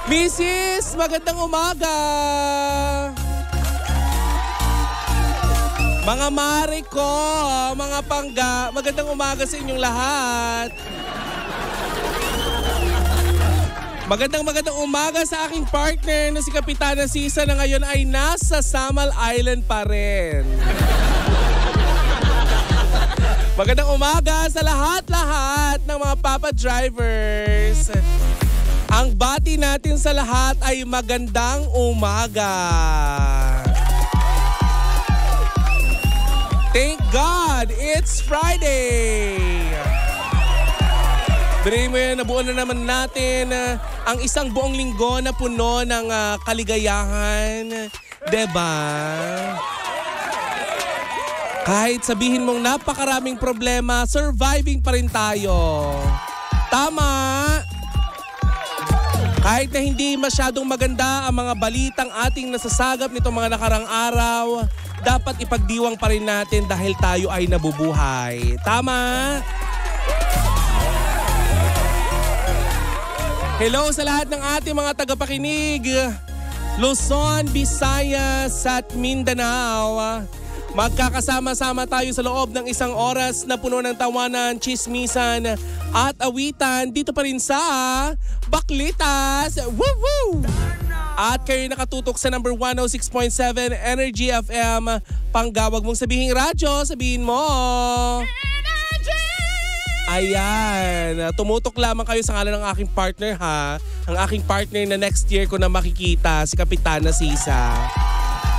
Mrs. Magandang umaga! Mga mare ko, mga pangga, magandang umaga sa inyong lahat. Magandang umaga sa aking partner na si Kapitana Sisa na ngayon ay nasa Samal Island pa rin. Magandang umaga sa lahat-lahat ng mga Papa Drivers. Ang bati natin sa lahat ay magandang umaga. Thank God, it's Friday. Dre mo yan, nabuo na naman natin ang isang buong linggo na puno ng kaligayahan. Diba? Kahit sabihin mong napakaraming problema, surviving pa rin tayo. Tama! Kahit na hindi masyadong maganda ang mga balitang ating nasasagap nitong mga nakarang araw, dapat ipagdiwang pa rin natin dahil tayo ay nabubuhay. Tama? Hello sa lahat ng ating mga tagapakinig. Luzon, Visayas at Mindanao. Magkakasama-sama tayo sa loob ng isang oras na puno ng tawanan, chismisan at awitan dito pa rin sa Baklitas. Woo-woo! At kayo nakatutok sa number 106.7 Energy FM. Panggawag mong sabihin radyo, sabihin mo. Ayan, tumutok lamang kayo sa ngalan ng aking partner ha. Ang aking partner na next year ko na makikita, si Kapitana Sisa.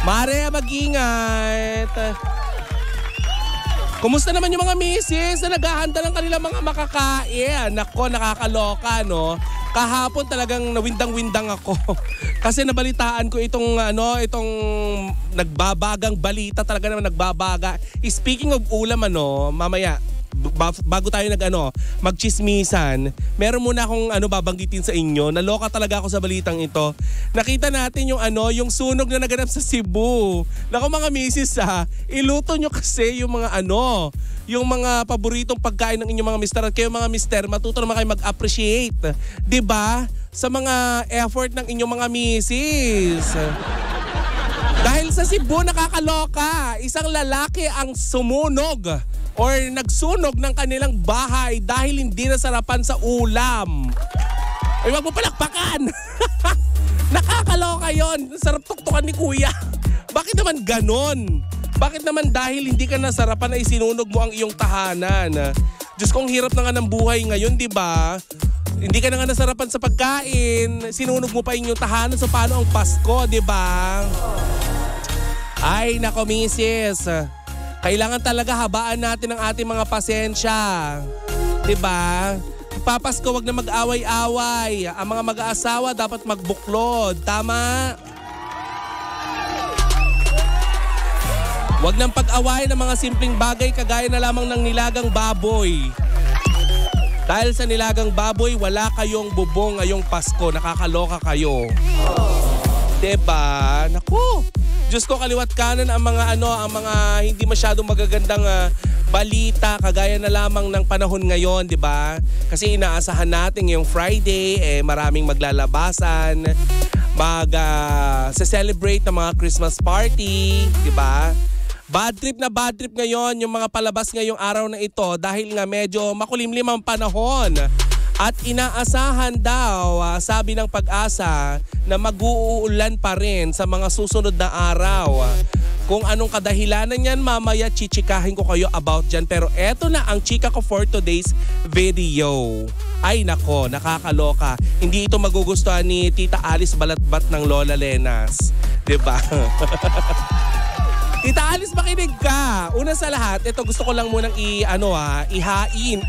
Mare, mag-ingat. Kumusta naman yung mga misis na naghahanda ng kanilang mga makakain? Nako, nakakaloka no. Kahapon talagang nawindang-windang ako. Kasi nabalitaan ko itong nagbabagang balita, talaga naman nagbabaga. Speaking of ulam mamaya bago tayo magchismisan, meron muna akong babanggitin sa inyo. Naloka talaga ako sa balitang ito. Nakita natin yung sunog na naganap sa Cebu. Nako mga misis iluto nyo kasi yung mga yung mga paboritong pagkain ng inyong mga mister. At kayo mga mister, matuto naman kayo mag-appreciate. Diba? Sa mga effort ng inyong mga misis. Dahil sa Cebu, nakakaloka. Isang lalaki ang sumunog or nagsunog ng kanilang bahay dahil hindi nasarapan sa ulam. Ay, wag mo palakpakan! Nakakaloka yon. Sarap tuktukan ni kuya. Bakit naman ganon? Bakit naman dahil hindi ka nasarapan ay sinunog mo ang iyong tahanan? Diyos kong hirap na nga ng buhay ngayon, di ba? Hindi ka na nga nasarapan sa pagkain. Sinunog mo pa inyong tahanan. So paano ang Pasko, di ba? Ay, nako misis. Kailangan talaga habaan natin ang ating mga pasensya. Diba? Papasko, wag na mag-away-away. Ang mga mag-aasawa dapat magbuklod. Tama? Wag nang pag-away ng mga simpleng bagay kagaya na lamang ng nilagang baboy. Dahil sa nilagang baboy, wala kayong bubong ngayong Pasko. Nakakaloka kayo. Diba? Naku! Diyos ko, kaliwat kanan ang mga ang mga hindi masyadong magagandang balita kagaya na lamang ng panahon ngayon, 'di ba? Kasi inaasahan natin ngayong Friday maraming maglalabasan, celebrate ng mga Christmas party, 'di ba? Bad trip ngayon yung mga palabas ngayong araw na ito dahil nga medyo makulimlim ang panahon. At inaasahan daw, sabi ng Pag-asa, na mag-uulan pa rin sa mga susunod na araw. Kung anong kadahilanan yan, mamaya chichikahin ko kayo about dyan. Pero eto na ang chika ko for today's video. Ay nako, nakakaloka. Hindi ito magugustuhan ni Tita Alice Balatbat ng Lola Lenas. Diba? Tita Alice, makinig ka. Una sa lahat, ito gusto ko lang munang ihain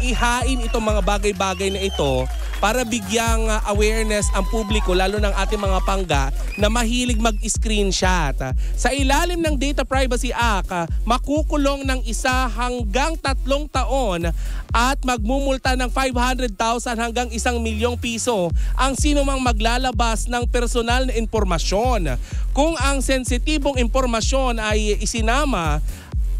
itong mga bagay-bagay na ito para bigyang awareness ang publiko, lalo ng ating mga pangga na mahilig mag-screenshot. Sa ilalim ng Data Privacy Act, makukulong ng 1 hanggang 3 taon at magmumulta ng 500,000 hanggang 1 milyong piso ang sinumang maglalabas ng personal na impormasyon. Kung ang sensitibong impormasyon ay isinama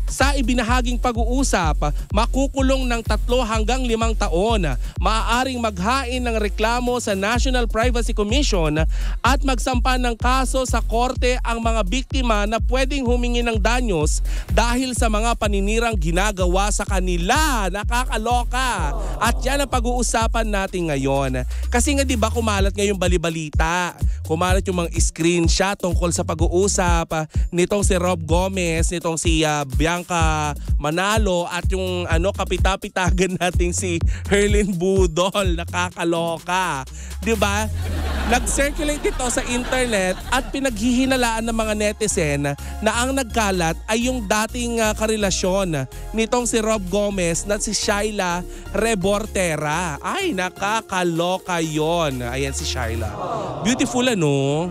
Sa ibinahaging pag-uusap, makukulong ng 3 hanggang 5 taon. Maaaring maghain ng reklamo sa National Privacy Commission at magsampa ng kaso sa korte ang mga biktima na pwedeng humingi ng danyos dahil sa mga paninirang ginagawa sa kanila. Nakakaloka. At yan ang pag-uusapan natin ngayon. Kasi nga 'di ba kumalat ngayong balibalita. Kumalat yung mga screenshot tungkol sa pag-uusap nitong si Rob Gomez, nitong si Bianca Manalo at yung kapitapitagan nating si Herlin Budol. Nakakaloka. 'Di ba? Nag-circulate ito sa internet at pinaghihinalaan ng mga netizen na ang nagkalat ay yung dating karelasyon nitong si Rob Gomez na si Shyla Rebortera. Ay, nakakaloka yon. Ayan si Shyla. Beautiful ano?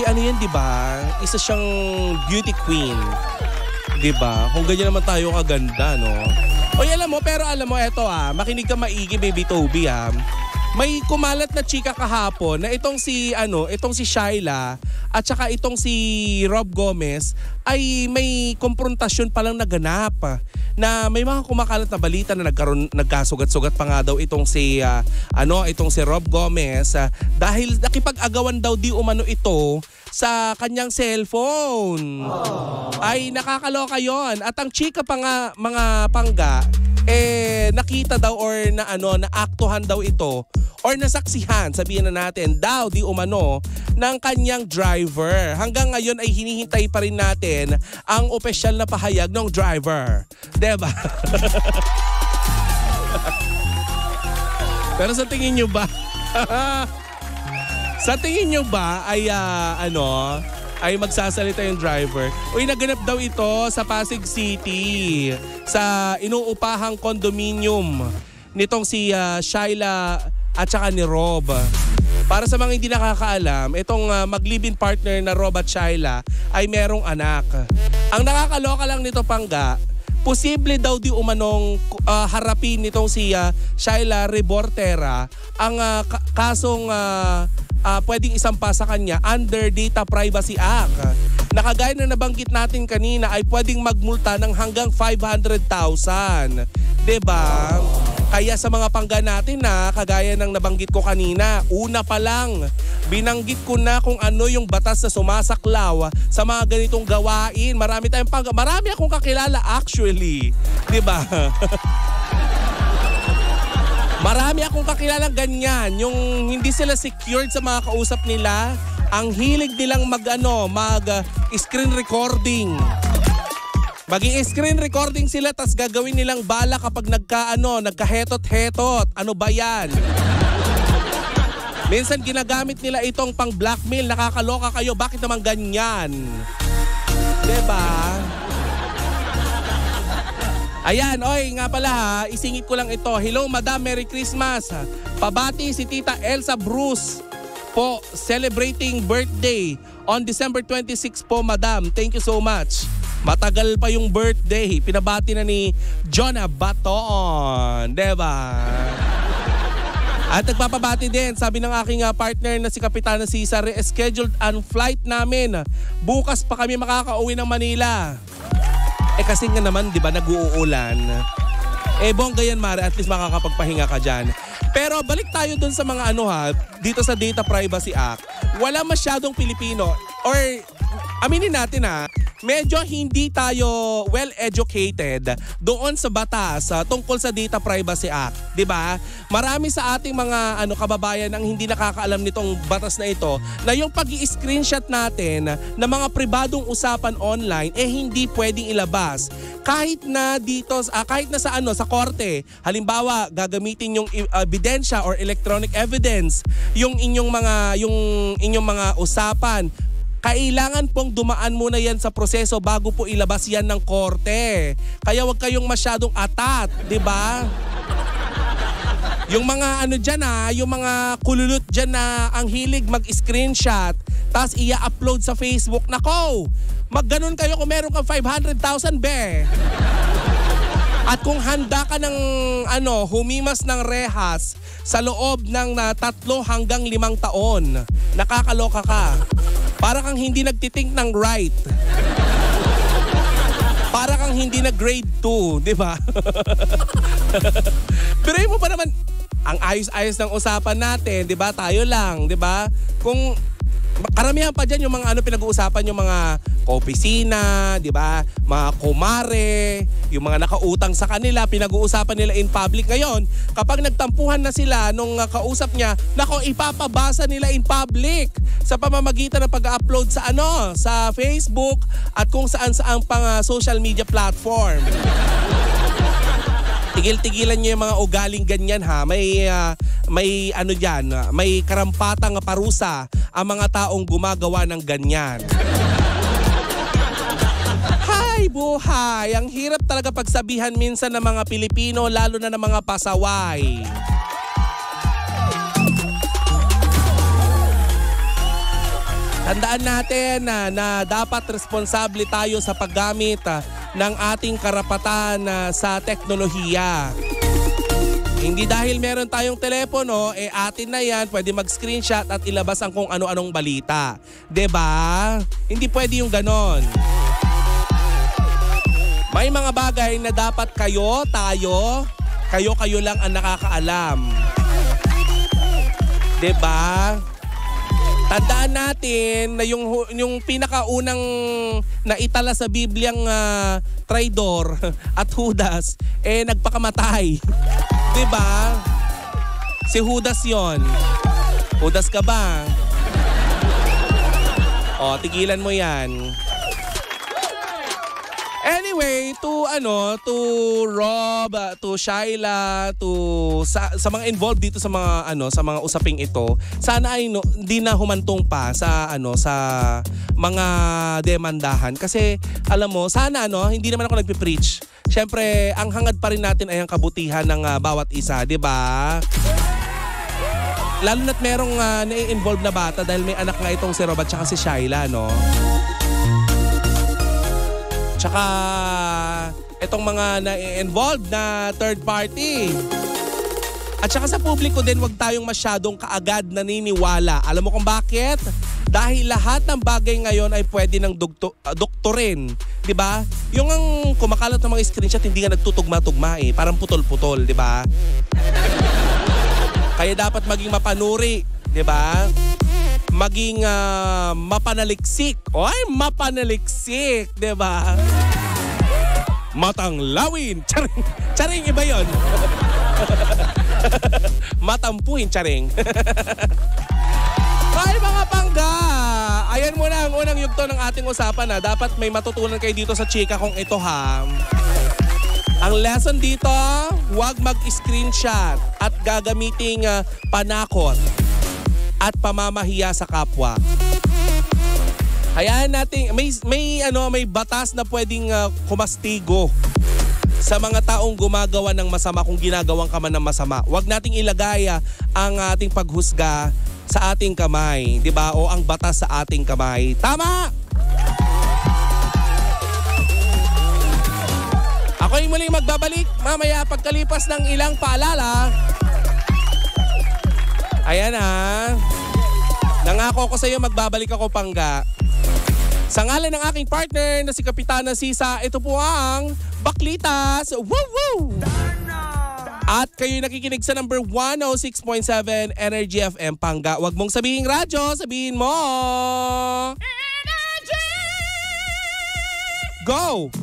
Ano yan, di ba? Isa siyang beauty queen. Di ba? Kung ganyan naman tayo kaganda, no? Oy, alam mo, eto makinig ka maigi, baby Toby May kumalat na chika kahapon na itong si Shyla at saka itong si Rob Gomez ay may konfrontasyon palang naganap na may mga kumakalat na balita na nagkasugat-sugat pa nga daw itong si Rob Gomez dahil nakipag-agawan daw di umano ito sa kanyang cellphone. Ay nakakaloka yon. At ang chika pa nga mga pangga nakita daw or naaktuhan daw ito or nasaksihan, sabihin na natin, daw di umano ng kanyang driver. Hanggang ngayon ay hinihintay pa rin natin ang opisyal na pahayag ng driver. Diba? Pero sa tingin nyo ba? Sa tingin nyo ba ay magsasalita yung driver? Uy, naganap daw ito sa Pasig City sa inuupahang condominium nitong si Shyla at saka ni Rob. Para sa mga hindi nakakaalam, itong mag-live-in partner na Rob at Shyla ay merong anak. Ang nakakaloka lang nito pangga, posible daw di umanong harapin nitong si Shyla Rebortera ang kasong pwedeng isampa sa kanya under Data Privacy Act. Nakagaya na nabanggit natin kanina ay pwedeng magmulta ng hanggang 500,000. Diba? Kaya sa mga pangga natin na kagaya ng nabanggit ko kanina, una pa lang, binanggit ko na kung ano yung batas na sumasaklaw sa mga ganitong gawain. Marami akong kakilala actually. Diba? Marami akong kakilalang ganyan, yung hindi sila secured sa mga kausap nila, ang hilig nilang mag-screen recording. Mag-i-screen recording sila tas gagawin nilang bala kapag nagkahetot-hetot. Ano ba yan? Minsan ginagamit nila itong pang blackmail. Nakakaloka kayo, bakit naman ganyan? Diba? Ayan, oy, nga pala isingit ko lang ito. Hello, Madam, Merry Christmas. Pabati si Tita Elsa Bruce po, celebrating birthday on December 26 po, Madam. Thank you so much. Matagal pa yung birthday. Pinabati na ni Jonah Baton. Diba? At nagpapabati din, sabi ng aking partner na si Kapitana Cesar, scheduled ang flight namin. Bukas pa kami makakauwi ng Manila. Kasi nga naman, di ba, nag-uulan. Bongga yan, Mare, at least makakapagpahinga ka dyan. Pero balik tayo dun sa mga dito sa Data Privacy Act. Wala masyadong Pilipino or aminin natin medyo hindi tayo well-educated doon sa batas tungkol sa Data Privacy Act. 'Di ba? Marami sa ating mga kababayan ang hindi nakakaalam nitong batas na ito na yung pag-i-screenshot natin ng mga pribadong usapan online hindi pwedeng ilabas. Kahit na dito sa korte, halimbawa gagamitin yung ebidensya or electronic evidence yung inyong mga usapan. Kailangan pong dumaan muna yan sa proseso bago po ilabas yan ng korte. Kaya wag kayong masyadong atat, di ba? Yung mga yung mga kululot dyan na ang hilig mag-screenshot, tapos i-upload sa Facebook. Nako, magganon kayo kung meron kang 500,000 be. At kung handa ka ng humimas ng rehas sa loob ng 3 hanggang 5 taon, nakakaloka ka. Para kang hindi nagtitink ng right. mukhang hindi na grade 2, di ba? Pero mo pa naman, ang ayos-ayos ng usapan natin, di ba? Tayo lang, di ba? Kung karamihan pa dyan yung mga pinag-uusapan yung mga kaopisina, di ba? Mga kumare, yung mga nakautang sa kanila, pinag-uusapan nila in public. Ngayon, kapag nagtampuhan na sila nung kausap niya, nako, ipapabasa nila in public sa pamamagitan ng pag-upload sa sa Facebook at kung saan-saang pang social media platform. Tigil-tigilan niyo yung mga ugaling ganyan ha. May diyan, may karampatang parusa ang mga taong gumagawa ng ganyan. Hay buhay, ang hirap talaga pagsabihan minsan ng mga Pilipino, lalo na ng mga pasaway. Tandaan natin na dapat responsable tayo sa paggamit ng ating karapatan sa teknolohiya. Hindi dahil meron tayong telepono, atin na yan, pwede mag-screenshot at ilabas ang kung ano-anong balita. 'Di ba? Hindi pwede yung ganon. May mga bagay na dapat kayo lang ang nakakaalam. 'Di ba? Tandaan natin na yung pinakaunang naitala sa Bibliang traidor at Judas, nagpakamatay. Diba? Si Judas yon. Judas ka ba? O, tigilan mo yan. Anyway, to Rob, to Shyla, sa mga involved dito sa mga usaping ito, sana ay hindi na humantong pa sa sa mga demandahan kasi alam mo, sana hindi naman ako nagpi-preach. Syempre, ang hangad pa rin natin ay ang kabutihan ng bawat isa, 'di ba? Lalo na't merong na-involved na bata dahil may anak nga itong si Rob at saka si Shyla, no? Tsaka itong mga na-involved na third party. At saka sa publiko din, wag tayong masyadong kaagad naniniwala. Alam mo kung bakit? Dahil lahat ng bagay ngayon ay pwede ng doktorin. Diba? Yung ang kumakalat ng mga screenshot, hindi nga nagtutugma-tugma parang putol-putol, diba? Kaya dapat maging mapanuri, diba? Maging mapanaliksik. Oy, mapanaliksik, 'di ba? Matanglawin. Charing, charing iba 'yon. Matampuhin, charing. Ay mga pangga, ayan muna ang unang yugto ng ating usapan Dapat may matutunan kayo dito sa chika kong ito ha. Ang lesson dito, huwag mag-screenshot at gagamiting panakot at pamamahiya sa kapwa. Hayaan natin, may batas na pwedeng kumastigo sa mga taong gumagawa ng masama kung ginagawang ka man ng masama. Huwag nating ilagay ang ating paghusga sa ating kamay, 'di ba? O ang batas sa ating kamay. Tama! Ako'y muling magbabalik mamaya pagkalipas ng ilang paalala. Ayan nangako ko sa iyo magbabalik ako pangga. Sa ngalan ng aking partner na si Kapitana Sisa, ito po ang Baklitas. Woo woo! At kayo nakikinig sa number 106.7 Energy FM Pangga. Huwag mong sabihin radyo, sabihin mo Energy! Go!